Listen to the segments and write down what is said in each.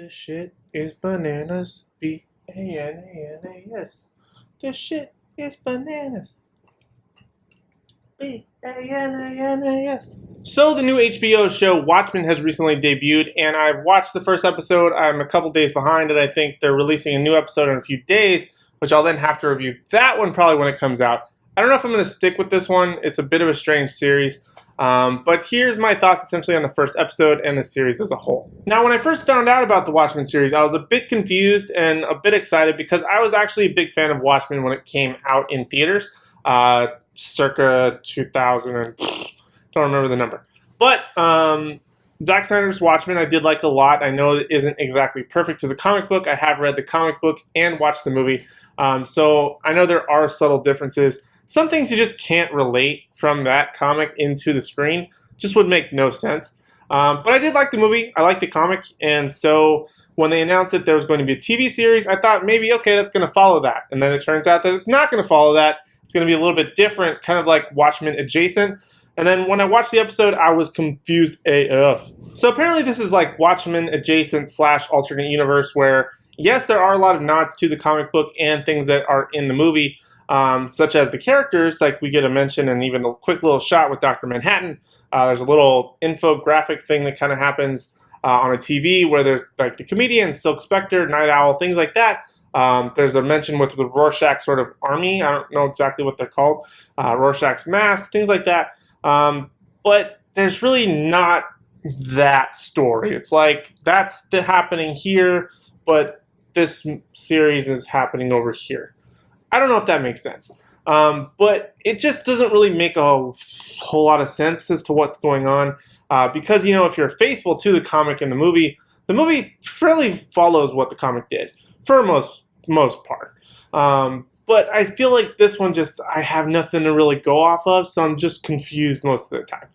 This shit is bananas. B-A-N-A-N-A-S. This shit is bananas. B-A-N-A-N-A-S. So the new HBO show Watchmen has recently debuted, and I've watched the first episode. I'm a couple days behind, and I think they're releasing a new episode in a few days, which I'll then have to review that one probably when it comes out. I don't know if I'm going to stick with this one. It's a bit of a strange series. But here's my thoughts essentially on the first episode and the series as a whole. Now, when I first found out about the Watchmen series, I was a bit confused and a bit excited because I was actually a big fan of Watchmen when it came out in theaters, circa 2000 and don't remember the number. But Zack Snyder's Watchmen I did like a lot. I know it isn't exactly perfect to the comic book. I have read the comic book and watched the movie, so I know there are subtle differences. Some things you just can't relate from that comic into the screen. Just would make no sense. But I did like the movie. I liked the comic. And so when they announced that there was going to be a TV series, I thought maybe, okay, that's going to follow that. And then it turns out that it's not going to follow that. It's going to be a little bit different, kind of like Watchmen adjacent. And then when I watched the episode, I was confused AF. So apparently this is like Watchmen adjacent / alternate universe where, yes, there are a lot of nods to the comic book and things that are in the movie. Such as the characters, like we get a mention and even a quick little shot with Dr. Manhattan. There's a little infographic thing that kind of happens on a TV where there's like the comedian, Silk Spectre, Night Owl, things like that. There's a mention with the Rorschach sort of army. I don't know exactly what they're called. Rorschach's mask, things like that. But there's really not that story. It's like that's happening here, but this series is happening over here. I don't know if that makes sense, but it just doesn't really make a whole lot of sense as to what's going on because, you know, if you're faithful to the comic and the movie fairly follows what the comic did for most part. But I feel like this one I have nothing to really go off of, so I'm just confused most of the time.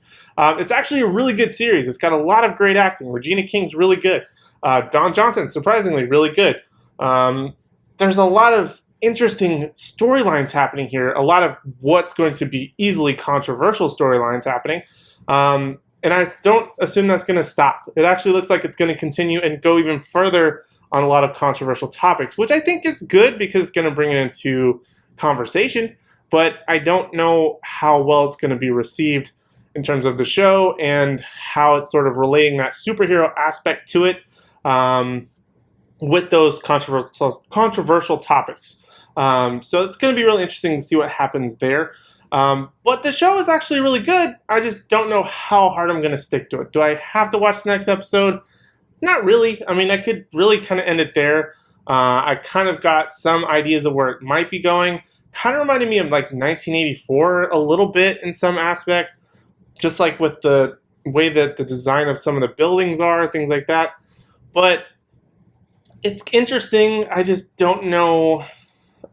It's actually a really good series. It's got a lot of great acting. Regina King's really good. Don Johnson, surprisingly, really good. There's a lot of interesting storylines happening here, a lot of what's going to be easily controversial storylines happening, and I don't assume that's going to stop. It actually looks like it's going to continue and go even further on a lot of controversial topics, which I think is good because it's going to bring it into conversation, but I don't know how well it's going to be received in terms of the show and how it's sort of relating that superhero aspect to it with those controversial topics. So it's going to be really interesting to see what happens there. But the show is actually really good. I just don't know how hard I'm going to stick to it. Do I have to watch the next episode? Not really. I mean, I could really kind of end it there. I kind of got some ideas of where it might be going. Kind of reminded me of like 1984 a little bit in some aspects, just like with the way that the design of some of the buildings are, things like that. But it's interesting. I just don't know.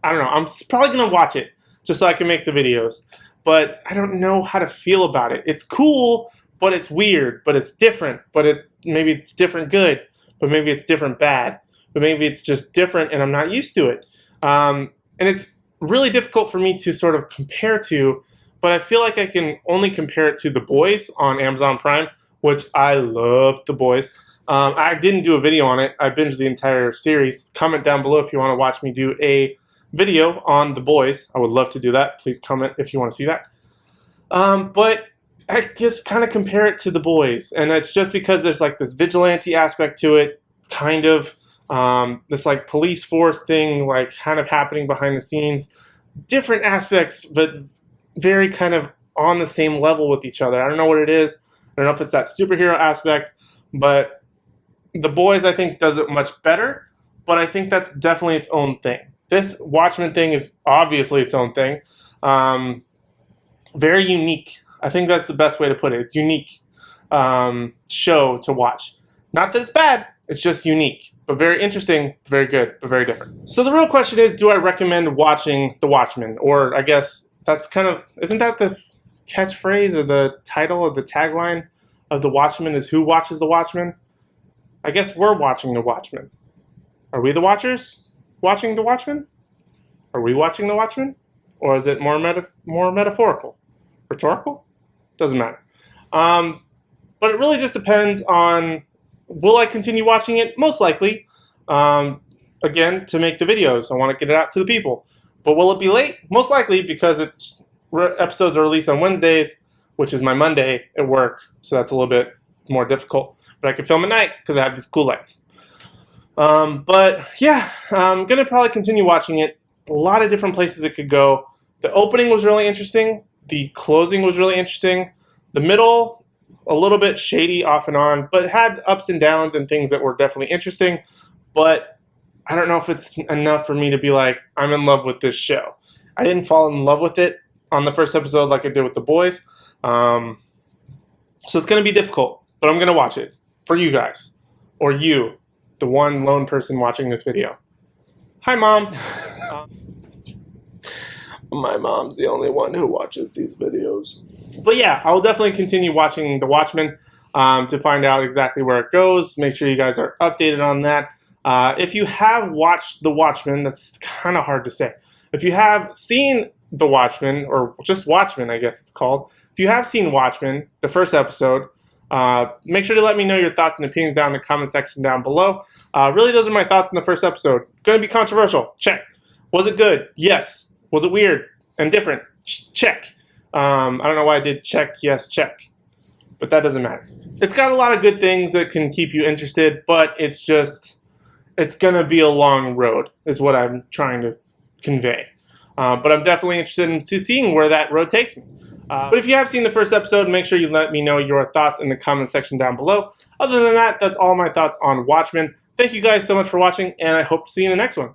I don't know. I'm probably going to watch it just so I can make the videos. But I don't know how to feel about it. It's cool, but it's weird, but it's different. But maybe it's different good, but maybe it's different bad. But maybe it's just different and I'm not used to it. And it's really difficult for me to sort of compare to, but I feel like I can only compare it to The Boys on Amazon Prime, which I love The Boys. I didn't do a video on it. I binged the entire series. Comment down below if you want to watch me do a video on The Boys. I would love to do that. Please comment if you want to see that. But I just kind of compare it to The Boys, and it's just because there's like this vigilante aspect to it, kind of this like police force thing, like kind of happening behind the scenes, different aspects, but very kind of on the same level with each other. I don't know what it is. I don't know if it's that superhero aspect, but The Boys I think does it much better. But I think that's definitely its own thing. This Watchmen thing is obviously its own thing. Very unique. I think that's the best way to put it. It's unique show to watch. Not that it's bad, it's just unique. But very interesting, very good, but very different. So the real question is, do I recommend watching The Watchmen? Or I guess that's kind of, isn't that the catchphrase or the title or the tagline of The Watchmen is who watches The Watchmen? I guess we're watching The Watchmen. Are we the watchers watching The Watchmen? Are we watching The Watchmen? Or is it more metaphorical? Rhetorical? Doesn't matter. But it really just depends on will I continue watching it? Most likely. Again, to make the videos. I want to get it out to the people. But will it be late? Most likely, because episodes are released on Wednesdays, which is my Monday at work, so that's a little bit more difficult. But I can film at night because I have these cool lights. But yeah, I'm going to probably continue watching it. A lot of different places it could go. The opening was really interesting. The closing was really interesting. The middle, a little bit shady off and on, but had ups and downs and things that were definitely interesting. But I don't know if it's enough for me to be like, I'm in love with this show. I didn't fall in love with it on the first episode like I did with The Boys. So it's going to be difficult, but I'm going to watch it for you guys. Or you, the one lone person watching this video. Hi, Mom. My mom's the only one who watches these videos. But yeah, I'll definitely continue watching The Watchmen to find out exactly where it goes. Make sure you guys are updated on that. If you have watched The Watchmen, that's kind of hard to say. If you have seen The Watchmen, or just Watchmen, I guess it's called. If you have seen Watchmen, the first episode, make sure to let me know your thoughts and opinions down in the comment section down below. Really, those are my thoughts on the first episode. Going to be controversial. Check. Was it good? Yes. Was it weird and different? Check. I don't know why I did check, yes, check. But that doesn't matter. It's got a lot of good things that can keep you interested, but it's going to be a long road, is what I'm trying to convey. But I'm definitely interested in seeing where that road takes me. But if you have seen the first episode, make sure you let me know your thoughts in the comment section down below. Other than that, that's all my thoughts on Watchmen. Thank you guys so much for watching, and I hope to see you in the next one.